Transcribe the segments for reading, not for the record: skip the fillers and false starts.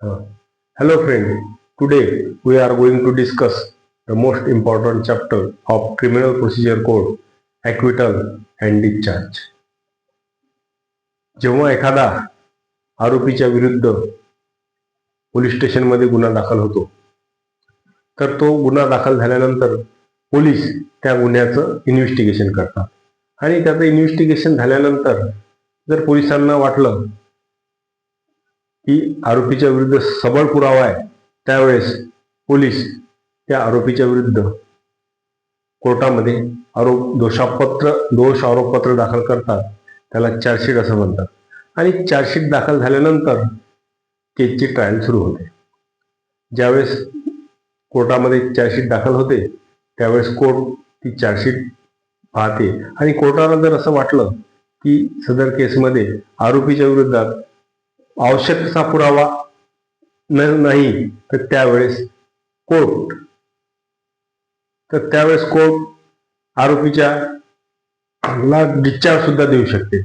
Hello friend, today we are going to discuss the most important chapter of Criminal Procedure Code, acquittal and discharge. जेव्हा एखादा आरोपीच्या विरुद्ध police स्टेशनमध्ये गुन्हा दाखल होतो तर तो गुन्हा दाखल झाल्यानंतर पोलीस त्या गुन्ह्याचं इन्व्हेस्टिगेशन करतात आणि त्याचं इन्व्हेस्टिगेशन झाल्यानंतर जर पोलिसांना वाटलं की आरोपीच्या विरुद्ध सबळ पुरावा आहे त्यावेळेस पोलीस त्या आरोपीच्या विरुद्ध कोर्टामध्ये दोष आरोपपत्र दाखल करतात. त्याला चार्जशीट असं म्हणतात. आणि चार्जशीट दाखल झाल्यानंतर केसची ट्रायल सुरू होते. ज्यावेळेस कोर्टामध्ये चार्जशीट दाखल होते त्यावेळेस कोर्ट ती चार्जशीट पाहते आणि कोर्टाला जर असं वाटलं की सदर केसमध्ये आरोपीच्या विरुद्धात आवश्यकता पुरावा नाही तर त्यावेळेस कोर्ट आरोपीच्या डिस्चार्ज सुद्धा देऊ शकते.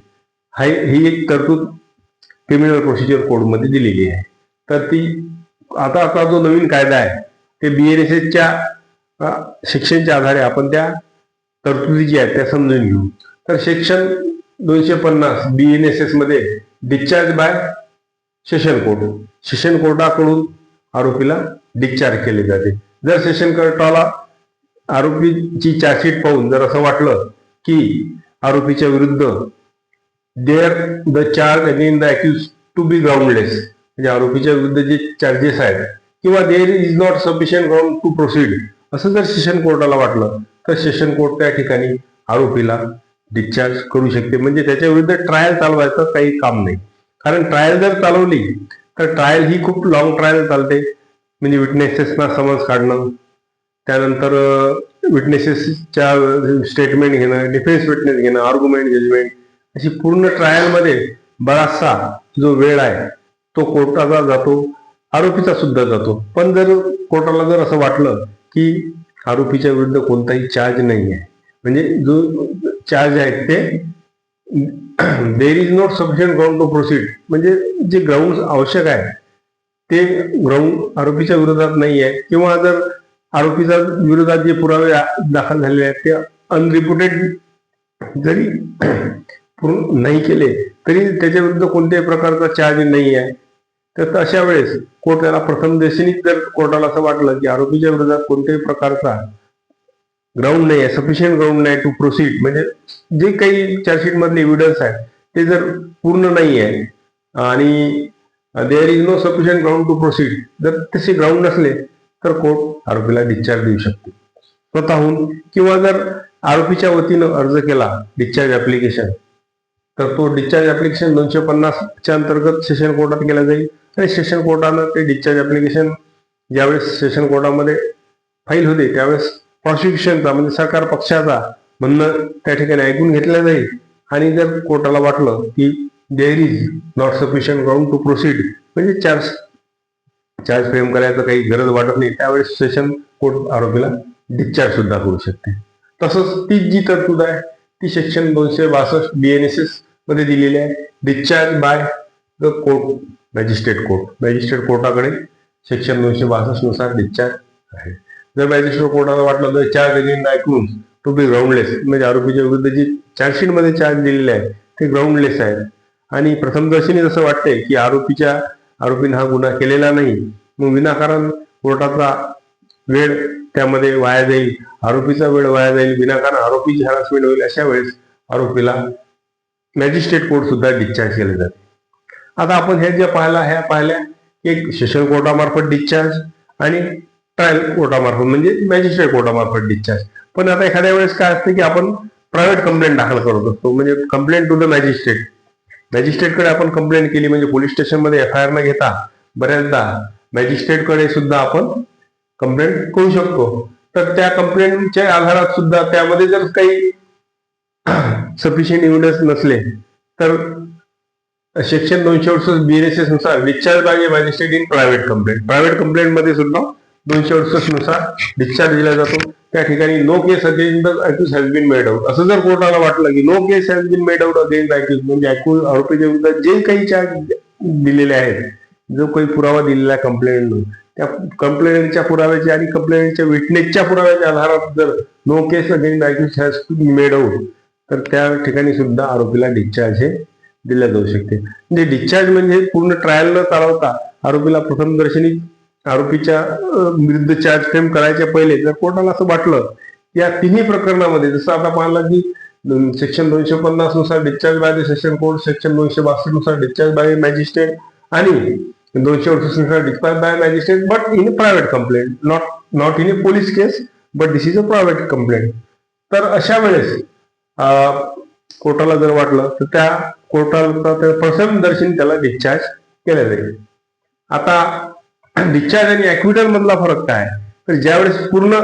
ही एक तरतूद क्रिमिनल प्रोसिजर कोड मध्ये दिलेली आहे. तर ती आता जो नवीन कायदा आहे ते BNSSच्या सेक्शनच्या आधारे आपण त्या तरतुदी जी आहेत त्या समजून घेऊ. तर सेक्शन 250 BNSS मध्ये डिस्चार्ज बाय सेशन कोर्टाकडून आरोपीला डिस्चार्ज केले जाते. जर सेशन कोर्टाला आरोपीची चार्जशीट पाहून जर असं वाटलं की आरोपीच्या विरुद्ध the charge against the accused to be groundless, म्हणजे आरोपीच्या विरुद्ध जे चार्जेस आहेत किंवा there is not sufficient ground to proceed असं जर सेशन कोर्टाला वाटलं तर सेशन कोर्ट त्या ठिकाणी आरोपीला डिस्चार्ज करू शकते. म्हणजे त्याच्या विरुद्ध ट्रायल चालवायचं काही काम नाही. कारण ट्रायल जर चालवली तर ट्रायल ही खूप लॉंग ट्रायल चालते. म्हणजे विटनेसेसना समन्स काढणं, त्यानंतर विटनेसेसच्या स्टेटमेंट घेणं, डिफेन्स विटनेस घेणं, आर्ग्युमेंट, जजमेंट, अशी पूर्ण ट्रायलमध्ये बराचसा जो वेळ आहे तो कोर्टाचा जातो, आरोपीचा सुद्धा जातो. पण जर कोर्टाला जर असं वाटलं की आरोपीच्या विरुद्ध कोणताही चार्ज नाही आहे, म्हणजे जो चार्ज आहे ते there is not sufficient ground to proceed, म्हणजे जे ग्राउंड आवश्यक आहे ते ग्राउंड आरोपीच्या विरोधात नाही आहे, किंवा जर आरोपीच्या विरोधात जे पुरावे दाखल झालेले आहेत ते अनरिपोर्टेड जरी नाही केले तरी त्याच्या विरुद्ध कोणत्याही प्रकारचा चार्ज नाही आहे. तर अशा वेळेस कोर्ट त्याला प्रथम दर्शनीच जर कोर्टाला असं वाटलं की आरोपीच्या विरोधात कोणत्याही प्रकारचा ग्राउंड नाही आहे, सफिशियंट ग्राउंड नाही टू प्रोसीड, म्हणजे जे काही चार्जशीट मधले एव्हिडन्स आहेत ते जर पूर्ण नाही आहे आणि there is no sufficient ground to proceed, जर तसे ग्राउंड नसले तर कोर्ट आरोपीला डिस्चार्ज देऊ शकते स्वतःहून. किंवा जर आरोपीच्या वतीनं अर्ज केला डिस्चार्ज ऍप्लिकेशन तर तो डिस्चार्ज ऍप्लिकेशन 250च्या अंतर्गत सेशन कोर्टात केला जाईल आणि सेशन कोर्टानं ते डिस्चार्ज ऍप्लिकेशन ज्यावेळेस सेशन कोर्टामध्ये फाईल होते त्यावेळेस प्रॉसिक्युशनचा म्हणजे सरकार पक्षाचा म्हणणं त्या ठिकाणी ऐकून घेतलं जाईल. आणि जर कोर्टाला वाटलं की there is not sufficient ground to proceed, म्हणजे चार्ज फ्रेम करायचं काही गरज वाटत नाही, त्यावेळेस सेशन कोर्ट आरोपीला डिस्चार्ज सुद्धा करू शकते. तसंच ती जी तरतूद आहे ती सेक्शन 262 BNSS मध्ये दिलेली आहे. Discharge by the court, magistrate कोर्टाकडे सेक्शन 262 नुसार डिस्चार्ज आहे. जर मॅजिस्ट्रेट कोर्टाला वाटलं तर चार्ज अगेन्स्ट ऐकून टू बी ग्राउंडलेस, म्हणजे आरोपीच्या विरुद्ध जी चार्जशीट मध्ये चार्ज दिलेले आहे ते ग्राउंडलेस आहेत आणि प्रथमदर्शनी जसं वाटतंय की आरोपीने हा गुन्हा केलेला नाही, मग विनाकारण कोर्टाचा वेळ त्यामध्ये वाया जाईल, आरोपीचा वेळ वाया जाईल, विनाकारण आरोपीची हॅरासमेंट होईल. अशा वेळेस आरोपीला मॅजिस्ट्रेट कोर्ट सुद्धा डिस्चार्ज केले जाते. आता आपण ह्या पाहिल्या एक सेशन कोर्टामार्फत डिस्चार्ज आणि ट्रायल कोर्टामार्फत म्हणजे मॅजिस्ट्रेट कोर्टामार्फत डिस्चार्ज. पण आता एखाद्या वेळेस काय असतं की आपण प्रायव्हेट कंप्लेंट दाखल करत असतो, म्हणजे कंप्लेंट टू द मॅजिस्ट्रेटकडे आपण कंप्लेंट केली, म्हणजे पोलीस स्टेशनमध्ये FIR न घेता बऱ्याचदा मॅजिस्ट्रेटकडे सुद्धा आपण कंप्लेंट करू शकतो. तर त्या कंप्लेंटच्या आधारात सुद्धा त्यामध्ये जर काही सफिशियंट एव्हिडन्स नसले तर सेक्शन 268 BNSS नुसार discharge by magistrate in private complaint मध्ये सुद्धा 268 नुसार डिस्चार्ज दिला जातो. त्या ठिकाणी no case against the accused has been made out, असं जर कोर्टाला वाटलं की no case has been made out against the accused, म्हणजे आरोपीच्या विरुद्ध जे काही चार्ज दिलेले आहेत जो काही पुरावा दिलेला आहे कंप्लेंटनं, त्या कंप्लेंटच्या पुराव्याच्या आणि कंप्लेंटच्या विटनेसच्या पुराव्याच्या आधारात जर no case against accused has made out, तर त्या ठिकाणी सुद्धा आरोपीला डिस्चार्ज हे दिल्या जाऊ शकते. म्हणजे डिस्चार्ज म्हणजे पूर्ण ट्रायल न चालवता आरोपीला प्रथमदर्शनी आरोपीच्या विरुद्ध चार्ज फ्रेम करायच्या पहिले जर कोर्टाला असं वाटलं या तिन्ही प्रकरणामध्ये, जसं आता पाहिलं की सेक्शन 250 नुसार discharge by the session court, section 262 नुसार डिस्चार्ज बाय मॅजिस्ट्रेट आणि 238 नुसार discharge by magistrate but in private complaint, not in A police case but this is a private complaint. तर अशा वेळेस कोर्टाला जर वाटलं तर त्या कोर्टाला प्रथमदर्शनी त्याला डिस्चार्ज केला जाईल. आता डिस्चार्ज आणि ऍक्विटल मधला फरक काय, तर ज्यावेळेस पूर्ण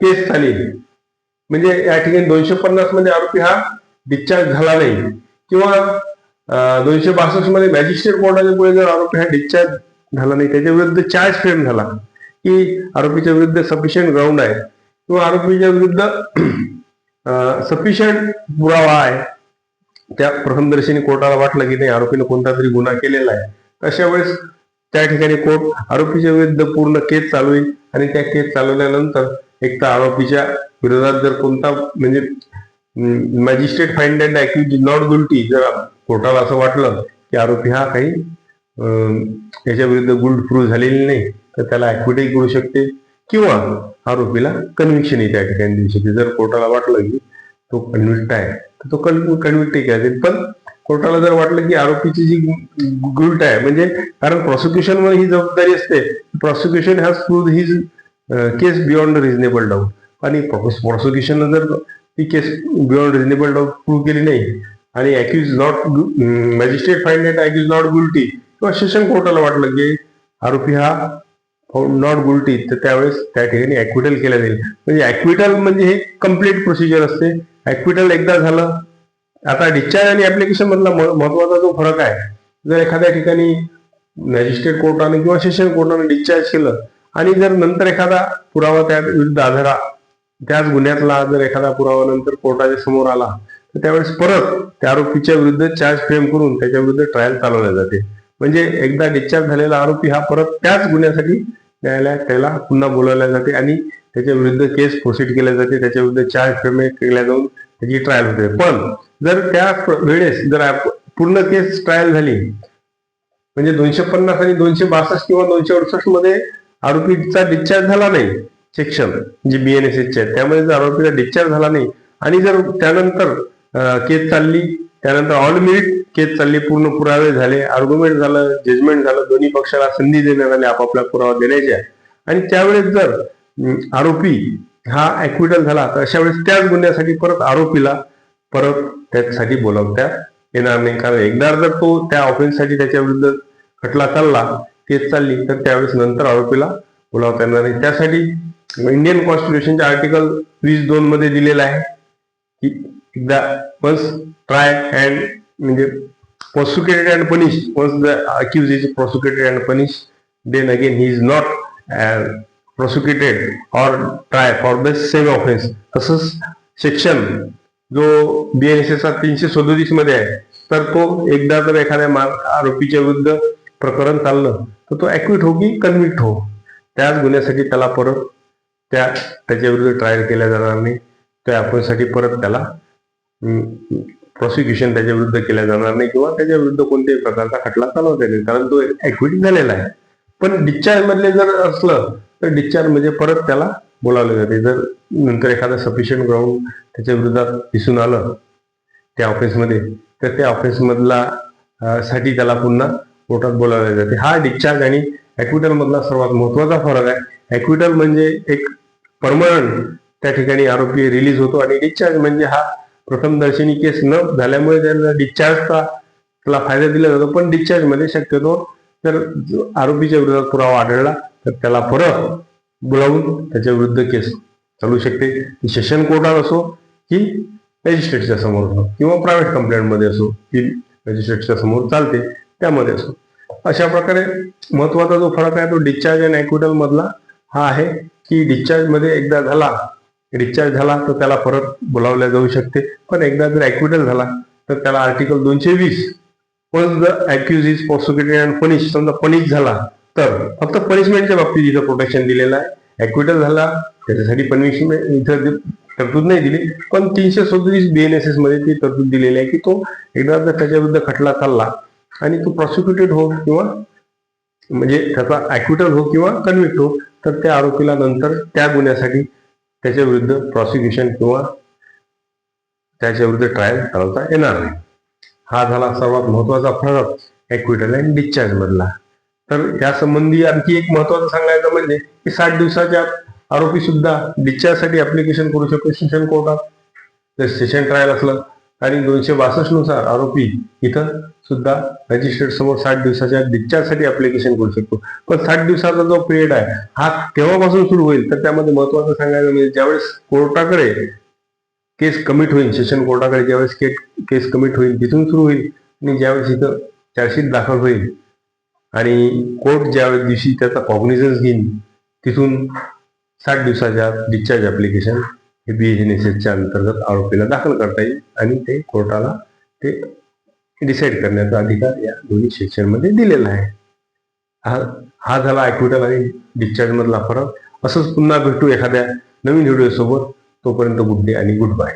केस झाली, म्हणजे या ठिकाणी 250 मध्ये आरोपी हा डिस्चार्ज झाला नाही किंवा 262 मध्ये मॅजिस्ट्रेट कोर्टाच्या पुढे जर आरोपी हा डिस्चार्ज झाला नाही, त्याच्या विरुद्ध चार्ज फ्रेम झाला की आरोपीच्या विरुद्ध सफिशियंट ग्राउंड आहे किंवा आरोपीच्या विरुद्ध सफिशियंट पुरावा आहे, त्या प्रथमदर्शनी कोर्टाला वाटलं की नाही आरोपीने कोणता तरी गुन्हा केलेला आहे, अशा वेळेस त्या ठिकाणी कोर्ट आरोपीच्या विरुद्ध पूर्ण केस चालवेल आणि त्या केस चालवल्यानंतर एक तर आरोपीच्या विरोधात जर कोणता म्हणजे magistrate find and accused not guilty, जर कोर्टाला असं वाटलं की आरोपी हा काही याच्या विरुद्ध गुल्ट प्रूव्ह झालेली नाही, तर त्याला ऍक्विटही करू शकते किंवा आरोपीला कन्व्हिक्शनही त्या ठिकाणी देऊ शकते. जर कोर्टाला वाटलं की तो कन्व्हिक्ट आहे तर तो कन्व्हिक्टही केला जाईल. पण कोर्टाला जर वाटलं की आरोपीची जी गुल्ट आहे, म्हणजे कारण प्रॉसिक्युशन वर ही जबाबदारी असते, prosecution has prove his case beyond reasonable doubt, आणि प्रॉसिक्युशन जर ती case beyond reasonable doubt prove केली नाही आणि accused not magistrate find that accused not guilty किंवा सेशन कोर्टाला वाटलं की आरोपी हा नॉट गुल्टी, तर त्यावेळेस त्या ठिकाणी ऍक्विटल केलं जाईल. म्हणजे ऍक्विटल म्हणजे हे कम्प्लीट प्रोसिजर असते. ऍक्विटल एकदा झालं. आता डिस्चार्ज आणि ऍप्लिकेशन मधला महत्वाचा जो फरक आहे, जर एखाद्या ठिकाणी मॅजिस्ट्रेट कोर्टाने किंवा सेशन कोर्टाने डिस्चार्ज केलं आणि जर नंतर एखादा पुरावा त्या विरुद्ध आधारा त्याच गुन्ह्यातला जर एखादा पुरावा नंतर कोर्टाच्या समोर आला, तर त्यावेळेस परत त्या आरोपीच्या विरुद्ध चार्ज फ्रेम करून त्याच्या विरुद्ध ट्रायल चालवल्या जाते. म्हणजे एकदा डिस्चार्ज झालेला आरोपी हा परत त्याच गुन्ह्यासाठी न्यायालयात त्याला पुन्हा बोलावल्या जाते आणि त्याच्या विरुद्ध केस प्रोसीड केल्या जाते, त्याच्या विरुद्ध चार्ज फ्रेम केल्या जाऊन त्याची ट्रायल होते. पण जर त्या वेळेस जर पूर्ण केस ट्रायल झाली, म्हणजे 250 आणि 262 किंवा 268 मध्ये आरोपीचा डिस्चार्ज झाला नाही, सेक्शन जे BNSS चे, त्यामध्ये जर आरोपीचा डिस्चार्ज झाला नाही आणि जर त्यानंतर केस चालली, त्यानंतर ऑन मेरिट केस चालली, पूर्ण पुरावे झाले, आर्ग्युमेंट झालं, जजमेंट झालं, दोन्ही पक्षाला संधी देण्यात आली आपापला पुरावा देण्याच्या, आणि त्यावेळेस जर आरोपी हा ऍक्विटल झाला, तर अशा वेळेस त्याच गुन्ह्यासाठी परत आरोपीला परत त्यासाठी बोलावता येणार नाही. कारण एकदा जर तो त्या ऑफेन्ससाठी त्याच्या विरुद्ध खटला चालला, केस चालली, तर त्यावेळेस नंतर आरोपीला बोलावता येणार नाही. त्यासाठी इंडियन कॉन्स्टिट्यूशनच्या आर्टिकल 20(2) मध्ये दिलेला आहे की एकदा वन्स ट्राय अँड म्हणजे prosecuted and punished, once the accused is prosecuted and punished, then again he is not prosecuted or tried for the same offense. तसंच सेक्शन जो BNSS 337 मध्ये आहे, तर तो एकदा जर एखाद्या आरोपीच्या विरुद्ध प्रकरण चाललं तर तो ऍक्विट हो की कन्व्हिक्ट हो, त्याच गुन्ह्यासाठी त्याला परत त्याच्या विरुद्ध ट्रायल केल्या जाणार नाही, त्या ऑफेन्ससाठी परत त्याला प्रॉसिक्युशन त्याच्या विरुद्ध केल्या जाणार नाही किंवा त्याच्या विरुद्ध कोणत्याही प्रकारचा खटला चालवता येईल, कारण तो ऍक्विट झालेला आहे. पण डिस्चार्ज मधले जर असलं तर डिस्चार्ज म्हणजे परत त्याला बोलावले जाते. जर नंतर एखादा सफिशियंट ग्राउंड त्याच्या विरोधात दिसून आलं त्या ऑफेन्समध्ये, तर त्या ऑफेन्स मधला साठी त्याला पुन्हा कोर्टात बोलावले जाते. हा डिस्चार्ज आणि ऍक्विटल मधला सर्वात महत्वाचा फरक आहे. ऍक्विटल म्हणजे एक परमनंट त्या ठिकाणी आरोपी रिलीज होतो आणि डिस्चार्ज म्हणजे हा प्रथमदर्शनी केस न झाल्यामुळे त्यांना डिस्चार्जचा त्याला फायदा दिला जातो. पण डिस्चार्ज मध्ये शक्यतो जर आरोपीच्या विरोधात पुरावा आढळला तर त्याला परत बोलावून त्याच्या विरुद्ध केस चालू शकते. सेशन कोर्टात असो की मॅजिस्ट्रेटच्या समोर असो किंवा प्रायव्हेट कंप्लेंट मध्ये असो की मॅजिस्ट्रेटच्या समोर चालते त्यामध्ये असो. अशा प्रकारे महत्वाचा जो फरक आहे तो डिस्चार्ज आणि ऍक्विटल मधला हा आहे की डिस्चार्ज मध्ये एकदा डिस्चार्ज झाला तर त्याला परत बोलावल्या जाऊ शकते, पण एकदा जर ऍक्विटल झाला तर त्याला article 220 once the accused is prosecuted and punish, समजा पनिश झाला तर फक्त पनिशमेंटच्या बाबतीत इथं प्रोटेक्शन दिलेलं आहे. ऍक्विटल झाला त्याच्यासाठी पनिशमेंट इथं तरतूद नाही दिली, पण 337 BNSS मध्ये ती तरतूद दिलेली आहे की तो एकदा जर त्याच्या विरुद्ध खटला चालला आणि तो प्रॉसिक्युटेड हो किंवा म्हणजे त्याचा ऍक्विटल हो किंवा कन्व्हिक्ट हो, तर त्या आरोपीला नंतर त्या गुन्ह्यासाठी त्याच्या विरुद्ध प्रॉसिक्युशन किंवा त्याच्या विरुद्ध ट्रायल चालवता येणार नाही. हा झाला सर्वात महत्वाचा फरक ऍक्विटल अँड डिस्चार्ज मधला. तर या संबंधी आणखी एक महत्वाचं सांगायचं म्हणजे की 60 दिवसाच्या आरोपी सुद्धा डिस्चार्जसाठी ऍप्लिकेशन करू शकतो सेशन कोर्टात. जर सेशन ट्रायल असलं आणि 262 नुसार आरोपी इथं सुद्धा मॅजिस्ट्रेट समोर 60 दिवसाच्या डिस्चार्जसाठी ऍप्लिकेशन करू शकतो. पण 60 दिवसाचा जो पिरियड आहे हा केव्हापासून सुरू होईल, तर त्यामध्ये महत्वाचं सांगायचं म्हणजे ज्यावेळेस कोर्टाकडे केस कमिट होईल, सेशन कोर्टाकडे ज्यावेळेस केस कमिट होईल तिथून सुरू होईल, आणि ज्यावेळेस इथं चार्जशीट दाखल होईल आणि कोर्ट ज्यावेळेस दिवशी त्याचा कॉग्निझन्स घेईल तिथून 60 दिवसाच्या डिस्चार्ज ऍप्लिकेशन हे BNSSच्या अंतर्गत आरोपीला दाखल करता येईल आणि ते कोर्टाला ते डिसाईड करण्याचा अधिकार या दोन्ही सेक्शनमध्ये दिलेला आहे. हा झाला ऍक्विटल आणि डिस्चार्ज मधला फरक. असंच पुन्हा भेटू एखाद्या नवीन व्हिडिओ सोबत. तोपर्यंत गुड डे आणि गुड बाय.